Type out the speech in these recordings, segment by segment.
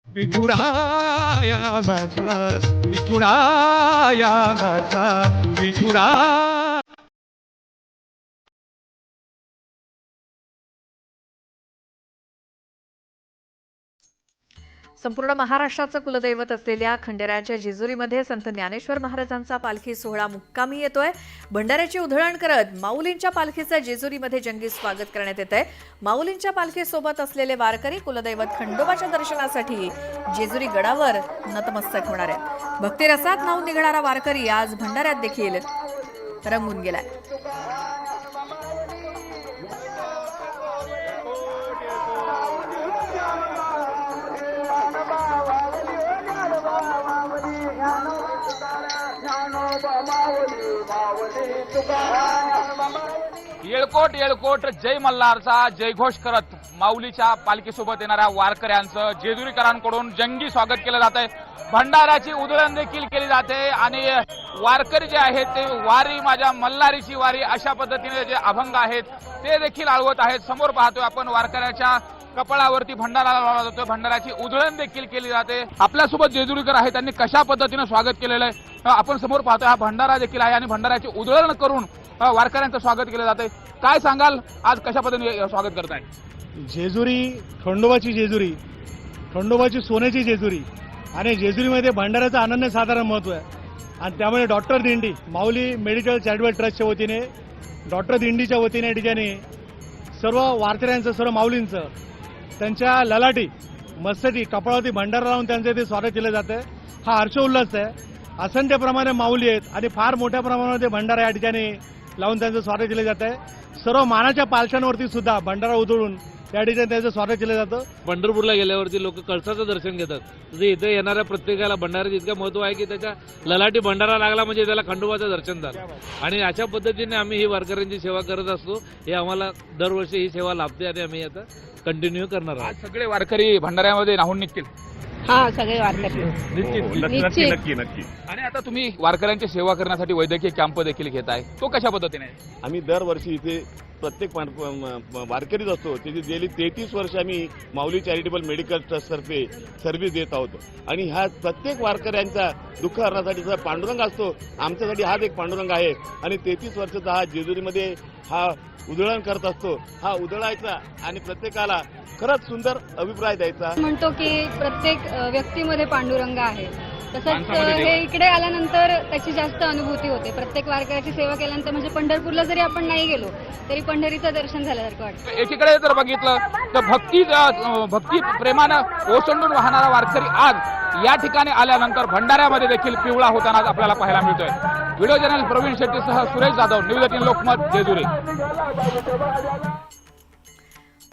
विठुराया माझा विठुराया माझा विठुरा. संपूर्ण महाराष्ट्राचं कुलदैवत असलेल्या खंडेरायाच्या जेजुरीमध्ये संत ज्ञानेश्वर महाराजांचा पालखी सोहळा मुक्कामी येतोय. भंडाऱ्याची उधळण करत माऊलींच्या पालखीचं जेजुरीमध्ये जंगी स्वागत करण्यात येत आहे. माऊलींच्या पालखीसोबत असलेले वारकरी कुलदैवत खंडोबाच्या दर्शनासाठी जेजुरी गडावर नतमस्तक होणार आहेत. भक्तिरसात न्हाऊन निघणारा वारकरी आज भंडाऱ्यात देखील रंगून गेलाय. येळकोट येळकोट जय मल्हारचा जयघोष करत माऊलीच्या पालखीसोबत येणाऱ्या वारकऱ्यांचं जेजुरीकरांकडून जंगी स्वागत केलं जात आहे. भंडाऱ्याची उधळण देखील केली जाते आणि वारकरी जे आहेत ते वारी माझ्या मल्हारीची वारी अशा पद्धतीने जे अभंग आहेत ते देखील आळवत आहेत. समोर पाहतोय आपण वारकऱ्याच्या कपाळावरती भंडारा लावला जातोय. भंडाऱ्याची उधळण देखील केली जाते. आपल्यासोबत जेजुरीकर आहेत, त्यांनी कशा पद्धतीने स्वागत केलेलं आहे आपण समोर पाहतोय. हा भंडारा देखील आहे आणि भंडाऱ्याची उधळण करून वारकऱ्यांचं स्वागत केलं जाते. काय सांगाल, आज कशा पद्धतीने स्वागत करताय? जेजुरी खंडोबाची जेजुरी, खंडोबाची सोन्याची जेजुरी आणि जेजुरीमध्ये भंडाऱ्याचं अनन्यसाधारण महत्त्व आहे. आणि त्यामुळे डॉक्टर दिंडी माऊली मेडिकल चॅरिटेबल ट्रस्टच्या वतीने डॉक्टर दिंडीच्या वतीने ठिकाणी सर्व वारकऱ्यांचं सर्व माऊलींचं त्यांच्या ललाटी मस्तकी कपाळावरती भंडारा लावून त्यांचं ते स्वागत केलं जातं. हा हर्षोल्लास आहे. असंख्य प्रमाणे माऊली आहेत आणि फार मोठ्या प्रमाणामध्ये भंडारा या ठिकाणी लावून त्यांचं स्वागत केलं जात आहे. सर्व मानाच्या पालख्यांवरती सुद्धा भंडारा उधळून त्या ठिकाणी त्यांचं स्वागत केलं जातं. पंढरपूरला गेल्यावरती लोक कळसाचं दर्शन घेतात. तसे इथे येणाऱ्या प्रत्येकाला भंडाऱ्याचं इतकं महत्व आहे की त्याच्या ललाटी भंडारा लागला म्हणजे त्याला खंडोबाचं दर्शन झालं. आणि अशा पद्धतीने आम्ही ही वारकऱ्यांची सेवा करत असतो. हे आम्हाला दरवर्षी ही सेवा लाभते आणि आम्ही आता कंटिन्यू करणार आहोत. सगळे वारकरी भंडाऱ्यामध्ये नाहून निघतील? हा, सगळे वारकरी नक्की. आणि आता तुम्ही वारकऱ्यांची सेवा करण्यासाठी वैद्यकीय कॅम्प देखील घेताय, तो कशा पद्धतीने? आम्ही दरवर्षी इथे प्रत्येक वारकरीच असतो. त्याची गेली 33 वर्ष आम्ही माऊली चॅरिटेबल मेडिकल ट्रस्टतर्फे सर्व्हिस देत आहोत. आणि ह्या प्रत्येक वारकऱ्यांचा दुःख हरण्यासाठी पांडुरंग असतो. आमच्यासाठी हाच एक पांडुरंग आहे. आणि 33 वर्षाचा हा जेजुरीमध्ये हा उधळण करत असतो. हा उधळायचा आणि प्रत्येकाला खरंच सुंदर अभिप्राय द्यायचा. म्हणतो की प्रत्येक व्यक्तीमध्ये पांडुरंग आहे. तसंच हे इकडे आल्यानंतर त्याची जास्त अनुभूती होते. प्रत्येक वारकऱ्याची सेवा केल्यानंतर म्हणजे पंढरपूरला जरी आपण नाही गेलो तरी पंढरीचं दर्शन झाल्यासारखं वाटतं. एकीकडे जर बघितलं तर भक्ती प्रेमानं ओसंडून वाहणारा वारकरी आज या ठिकाणी आल्यानंतर भंडाऱ्यामध्ये देखील पिवळा होताना आपल्याला पाहायला मिळतोय. व्हिडिओ जर्नलिस्ट प्रवीण शेट्टीसह सुरेश जाधव, न्यूज 18 लोकमत, जेजुरी.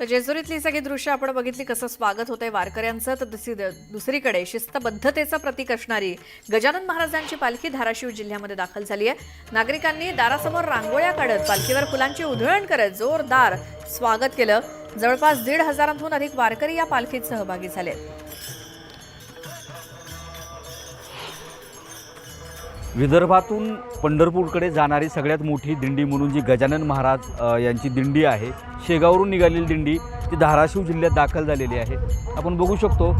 तर जेजुरीतली सगळी दृश्य आपण बघितली, कसं स्वागत होतंय वारकऱ्यांचं. तर दुसरीकडे शिस्तबद्धतेचं प्रतीक असणारी गजानन महाराजांची पालखी धाराशिव जिल्ह्यामध्ये दाखल झाली आहे. नागरिकांनी दारासमोर रांगोळ्या काढत पालखीवर फुलांची उधळण करत जोरदार स्वागत केलं. जवळपास 1,500हून अधिक वारकरी या पालखीत सहभागी झाले. विदर्भातून पंढरपूरकडे जाणारी सगळ्यात मोठी दिंडी म्हणून जी गजानन महाराज यांची दिंडी आहे, शेगावरून निघालेली दिंडी ती धाराशिव जिल्ह्यात दाखल झालेली आहे. आपण बघू शकतो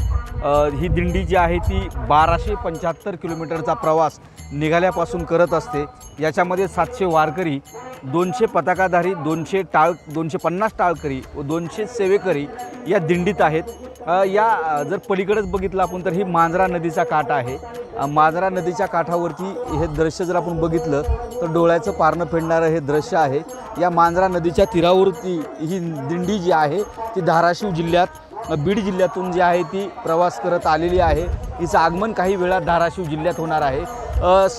ही दिंडी जी आहे ती 1275 किलोमीटरचा प्रवास निघाल्यापासून करत असते. याच्यामध्ये 700 वारकरी, 200 पताकाधारी, 250 टाळकरी व 200 सेवेकरी या दिंडीत आहेत. या जर पलीकडेच बघितलं आपण तर ही मांजरा नदीचा काठ आहे. मांजरा नदीच्या काठावरती हे दृश्य जर आपण बघितलं तर डोळ्याचं पारणं फेडणारं हे दृश्य आहे. या मांजरा नदीच्या तीरावरती ही दिंडी जी आहे ती धाराशिव जिल्ह्यात बीड जिल्ह्यातून जी आहे ती प्रवास करत आलेली आहे. हिचं आगमन काही वेळात धाराशिव जिल्ह्यात होणार आहे.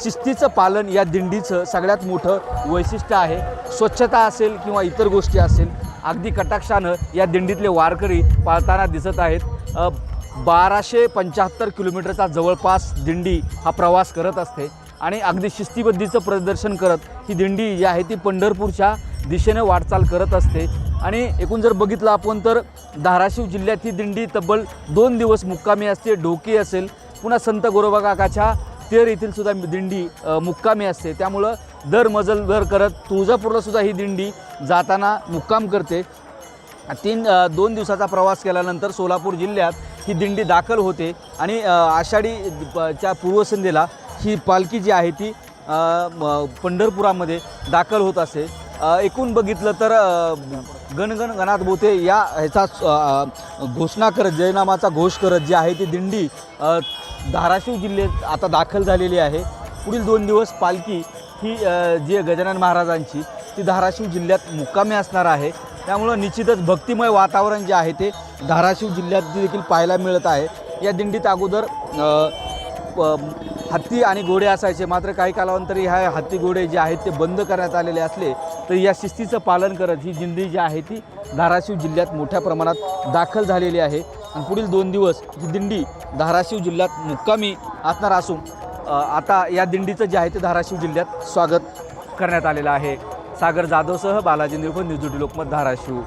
शिस्तीचं पालन या दिंडीचं सगळ्यात मोठं वैशिष्ट्य आहे. स्वच्छता असेल किंवा इतर गोष्टी असेल अगदी कटाक्षानं या दिंडीतले वारकरी पाळताना दिसत आहेत. 1275 किलोमीटरचा जवळपास दिंडी हा प्रवास करत असते आणि अगदी शिस्तीबद्धीचं प्रदर्शन करत ही दिंडी जी आहे ती पंढरपूरच्या दिशेने वाटचाल करत असते. आणि एकूण जर बघितलं आपण तर धाराशिव जिल्ह्यात ही दिंडी तब्बल 2 दिवस मुक्कामी असते. ढोकी असेल, पुन्हा संत गोरोबा काकाच्या तेर येथील सुद्धा दिंडी मुक्कामी असते. त्यामुळं दर मजल करत तुळजापूरला सुद्धा ही दिंडी जाताना मुक्काम करते. 2 दिवसाचा प्रवास केल्यानंतर सोलापूर जिल्ह्यात ही दिंडी दाखल होते आणि आषाढीच्या पूर्वसंध्येला ही पालखी जी आहे ती पंढरपुरामध्ये दाखल होत असते. एकूण बघितलं तर गणगण गणात बोते या ह्याचा घोषणा करत, जयनामाचा घोष करत जी आहे ती दिंडी धाराशिव जिल्ह्यात आता दाखल झालेली आहे. पुढील 2 दिवस पालखी ही जी गजानन महाराजांची ती धाराशिव जिल्ह्यात मुक्कामी असणार आहे. त्यामुळं निश्चितच भक्तिमय वातावरण जे आहे ते धाराशिव जिल्ह्यात देखील पाहायला मिळत आहे. या दिंडीत अगोदर हत्ती आणि घोडे असायचे, मात्र काही कालांतरी ह्या हत्ती घोडे जे आहेत ते बंद करण्यात आलेले असले तर या शिस्तीचं पालन करत ही दिंडी जी आहे ती धाराशिव जिल्ह्यात मोठ्या प्रमाणात दाखल झालेली आहे. आणि पुढील 2 दिवस ही दिंडी धाराशिव जिल्ह्यात मुक्कामी असणार असून आता या दिंडीचं जे आहे ते धाराशिव जिल्ह्यात स्वागत करण्यात आलेलं आहे. सागर जाधवसह बालाजी निरुपम, न्यूज 18 लोकमत, धाराशिव.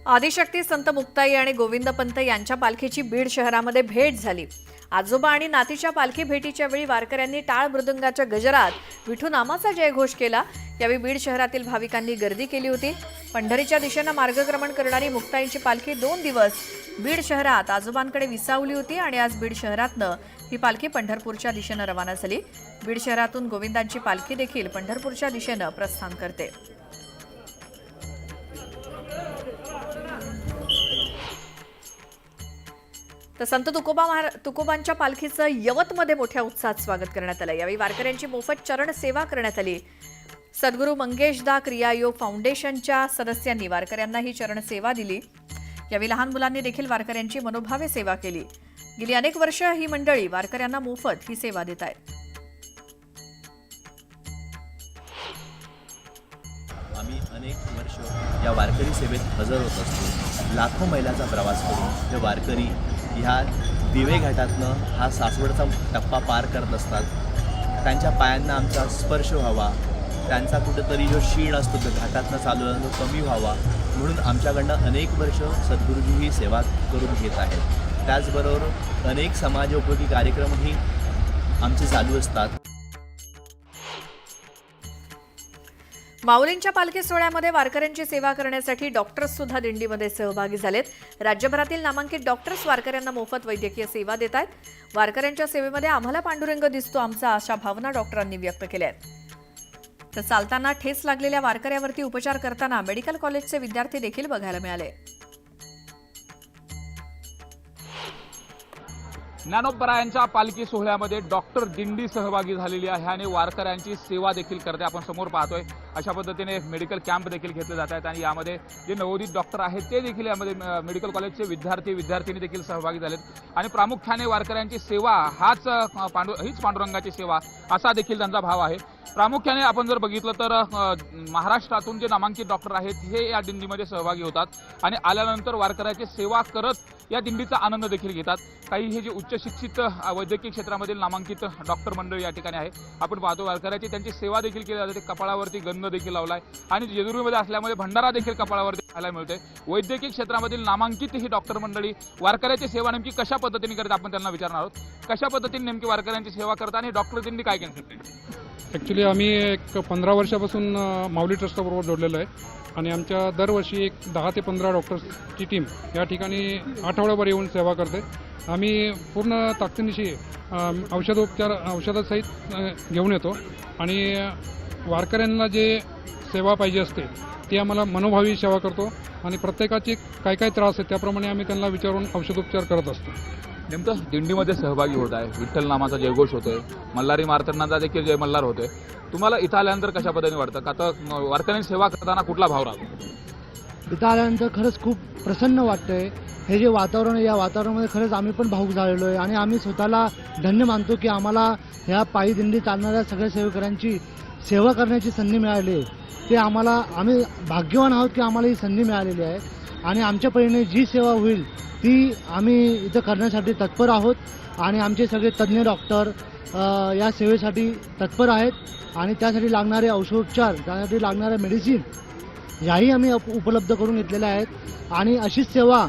आदिशक्ती संत मुक्ताई आणि गोविंदपंत यांच्या पालखीची बीड शहरामध्ये भेट झाली. आजोबा आणि नातीच्या पालखी भेटीच्या वेळी वारकऱ्यांनी टाळ मृदुंगाच्या गजरात विठूनामाचा जयघोष केला. यावेळी बीड शहरातील भाविकांनी गर्दी केली होती. पंढरीच्या दिशेनं मार्गक्रमण करणारी मुक्ताईंची पालखी 2 दिवस बीड शहरात आजोबांकडे विसावली होती आणि आज बीड शहरातनं ही पालखी पंढरपूरच्या दिशेनं रवाना झाली. बीड शहरातून गोविंदांची पालखी देखील पंढरपूरच्या दिशेनं प्रस्थान करते. तर संत तुकोबांच्या पालखीचं यवतमध्ये मोठ्या उत्साहात स्वागत करण्यात आलं. यावेळी वारकऱ्यांची मोफत चरण सेवा करण्यात आली. सद्गुरू मंगेशदा क्रियायोग फाउंडेशनच्या सदस्यांनी वारकऱ्यांना ही चरण सेवा दिली. यावेळी लहान मुलांनी देखील वारकऱ्यांची मनोभावे सेवा केली. गेली अनेक वर्ष ही मंडळी वारकऱ्यांना मोफत ही सेवा देत आहेत. आम्ही अनेक वर्ष या वारकरी सेवेत हजर होत असतो. लाखो मैलाचा प्रवास करून हे वारकरी ह्या दिवे घाटातनं हा सासवडचा टप्पा पार करत असतात. त्यांच्या पायांना आमचा स्पर्श व्हावा, त्यांचा कुठंतरी जो शीण असतो तो घाटातनं चालवला तो कमी व्हावा म्हणून आमच्याकडनं अनेक वर्ष सद्गुरुजी ही सेवा करून घेत आहेत. त्याचबरोबर अनेक समाजोपयोगी कार्यक्रमही आमचे चालू असतात. माऊलींच्या पालखी सोहळ्यामध्ये वारकऱ्यांची सेवा करण्यासाठी डॉक्टर्स सुद्धा दिंडीमध्ये सहभागी झालेत. राज्यभरातील नामांकित डॉक्टर्स वारकऱ्यांना मोफत वैद्यकीय सेवा देत आहेत. वारकऱ्यांच्या सेवेमध्ये आम्हाला पांडुरंग दिसतो आमचा, अशा भावना डॉक्टरांनी व्यक्त केल्या आहेत. तर चालताना ठेच लागलेल्या वारकऱ्यावरती उपचार करताना मेडिकल कॉलेजचे विद्यार्थी देखील बघायला मिळाले. ज्ञानोबरायांच्या पालखी सोहळ्यामध्ये डॉक्टर दिंडी सहभागी झालेली आहे आणि वारकऱ्यांची सेवा देखील करते. आपण समोर पाहतोय अशा पद्धतीने मेडिकल कॅम्प देखील घेतले जात आहेत आणि यामध्ये जे नवोदित डॉक्टर आहेत ते देखील यामध्ये मेडिकल कॉलेजचे विद्यार्थिनी देखील सहभागी झालेत आणि प्रामुख्याने वारकऱ्यांची सेवा हीच पांडुरंगाची सेवा असा देखील त्यांचा भाव आहे. प्रामुख्याने आपण जर बघितलं तर महाराष्ट्रातून जे नामांकित डॉक्टर आहेत हे या दिंडीमध्ये सहभागी होतात आणि आल्यानंतर वारकऱ्याची सेवा करत या दिंडीचा आनंद देखील घेतात. काही हे जे उच्च शिक्षित वैद्यकीय क्षेत्रामधील नामांकित डॉक्टर मंडळी या ठिकाणी आहे. आपण पाहतो वारकऱ्याची त्यांची सेवा देखील केली जाते. कपाळावरती गंध देखील लावलाय आणि जेजुरीमध्ये असल्यामुळे भंडारा देखील कपाळावरती पाहायला मिळते. वैद्यकीय क्षेत्रामधील नामांकित ही डॉक्टर मंडळी वारकऱ्याची सेवा नेमकी कशा पद्धतीने करते आपण त्यांना विचारणार आहोत. कशा पद्धतीने नेमकी वारकऱ्यांची सेवा करतात आणि डॉक्टर दिंडी काय करते? ॲक्च्युली आम्ही एक 15 वर्षापासून माऊली ट्रस्टबरोबर जोडलेलो आहे आणि आमच्या दरवर्षी एक 10 ते 15 डॉक्टर्सची टीम या ठिकाणी आठवड्याभर येऊन सेवा करते. आम्ही पूर्ण ताकदीनिशी औषधासहित घेऊन येतो आणि वारकऱ्यांना जे सेवा पाहिजे असते ती आम्हाला मनोभावी सेवा करतो आणि प्रत्येकाची काय काय त्रास आहे त्याप्रमाणे आम्ही त्यांना विचारून औषधोपचार करत असतो. नेमकं दिंडीमध्ये सहभागी होत आहे, विठ्ठल नामाचा जयघोष होतोय, मल्हारी मार्तंडाचा देखील जय मल्हार होतोय. तुम्हाला इथं आल्यानंतर कशा पद्धतीने वाटतं का तर वारकऱ्यांची सेवा करताना कुठला भाव राहतो? इथं आल्यानंतर खरंच खूप प्रसन्न वाटतंय. हे जे वातावरण आहे या वातावरणामध्ये खरंच आम्ही पण भावूक झालेलो आहे आणि आम्ही स्वतःला धन्य मानतो की आम्हाला ह्या पायी दिंडी चालणाऱ्या सगळ्या सेवेकऱ्यांची सेवा करण्याची संधी मिळाली आहे. ते आम्ही भाग्यवान आहोत की आम्हाला ही संधी मिळालेली आहे आणि आमच्या परीने जी सेवा होईल ती आम्ही इथं करण्यासाठी तत्पर आहोत आणि आमचे सगळे तज्ज्ञ डॉक्टर या सेवेसाठी तत्पर आहेत आणि त्यासाठी लागणारे औषधोपचार, त्यासाठी लागणाऱ्या मेडिसिन याही आम्ही उपलब्ध करून घेतलेल्या आहेत आणि अशीच सेवा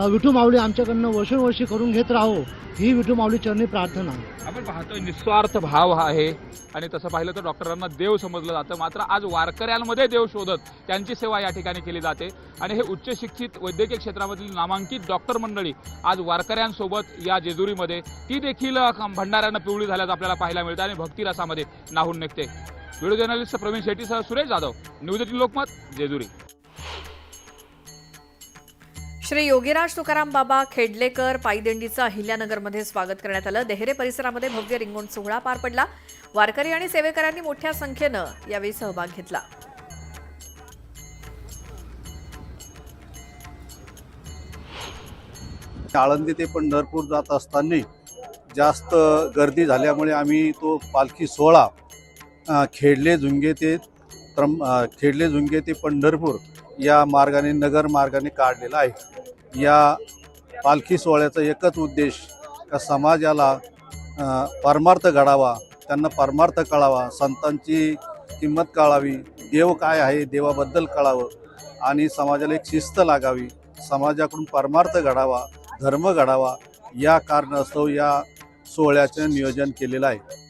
विठू माऊली आमच्याकडनं वर्षोवर्षी करून घेत राहो ही विठू माऊली चरणी प्रार्थना आहे. आपण पाहतोय निस्वार्थ भाव आहे आणि तसं पाहिलं तर डॉक्टरांना देव समजलं जातं. मात्र आज वारकऱ्यांमध्ये देव शोधत त्यांची सेवा या ठिकाणी केली जाते आणि हे उच्च शिक्षित वैद्यकीय क्षेत्रामधील नामांकित डॉक्टर मंडळी आज वारकऱ्यांसोबत या जेजुरीमध्ये ती देखील भंडाऱ्यानं पिवळी झाल्याचं आपल्याला पाहायला मिळतं आणि भक्तिरसामध्ये नाहून निघते. व्हिडिओ जर्नलिस्ट प्रवीण शेट्टीसह सुरेश जाधव, न्यूज 18 लोकमत, जेजुरी. श्री योगीराज तुकाराम बाबा खेडलेकर पायीदिंडीचं अहिल्यानगरमध्ये स्वागत करण्यात आलं. देहरे परिसरामध्ये भव्य रिंगण सोहळा पार पडला. वारकरी आणि सेवेकऱ्यांनी मोठ्या संख्येनं यावेळी सहभाग घेतला. आळंदी ते पंढरपूर जात असताना जास्त गर्दी झाल्यामुळे आम्ही तो पालखी सोहळा खेडले झुंगे ते पंढरपूर या मार्गाने, नगर मार्गाने काढलेला आहे. या पालखी सोहळ्याचा एकच उद्देश का समाजाला परमार्थ घडावा, त्यांना परमार्थ कळावा, संतांची किंमत कळावी, देव काय आहे देवाबद्दल कळावं आणि समाजाला एक शिस्त लागावी, समाजाकडून परमार्थ घडावा, धर्म घडावा, या कारणास्तव या सोहळ्याचं नियोजन केलेलं आहे.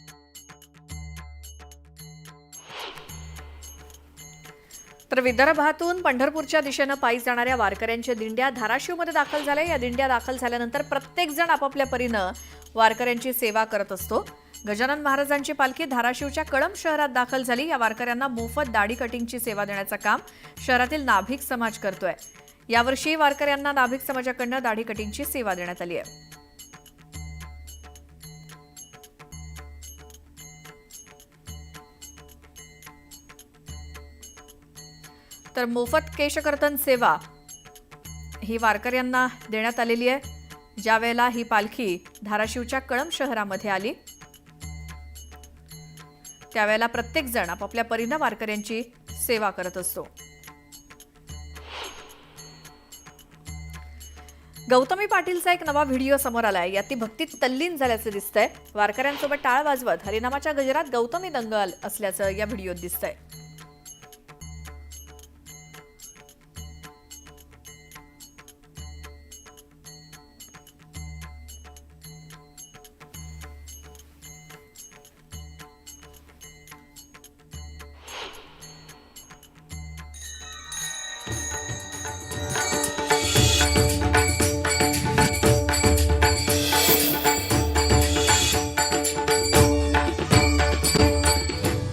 तर विदर्भातून पंढरपूरच्या दिशेनं पायी जाणाऱ्या वारकऱ्यांच्या दिंड्या धाराशिवमध्ये दाखल झाल्या. या दिंड्या दाखल झाल्यानंतर प्रत्येक जण आपापल्या परीनं वारकऱ्यांची सेवा करत असतो. गजानन महाराजांची पालखी धाराशिवच्या कळंब शहरात दाखल झाली. या वारकऱ्यांना मोफत दाढी कटिंगची सेवा देण्याचं काम शहरातील नाभिक समाज करतोय. यावर्षी वारकऱ्यांना नाभिक समाजाकडनं दाढी कटिंगची सेवा देण्यात आली आहे. तर मोफत केशकर्तन सेवा ही वारकऱ्यांना देण्यात आलेली आहे. ज्या वेळेला ही पालखी धाराशिवच्या कळंब शहरामध्ये आली त्यावेळेला प्रत्येक जण आपापल्या परीनं वारकऱ्यांची सेवा करत असतो. गौतमी पाटीलचा एक नवा व्हिडिओ समोर आलाय. यात ती भक्तीत तल्लीन झाल्याचं दिसतंय. वारकऱ्यांसोबत टाळ वाजवत हरिनामाच्या गजरात गौतमी दंगल असल्याचं या व्हिडिओत दिसतंय.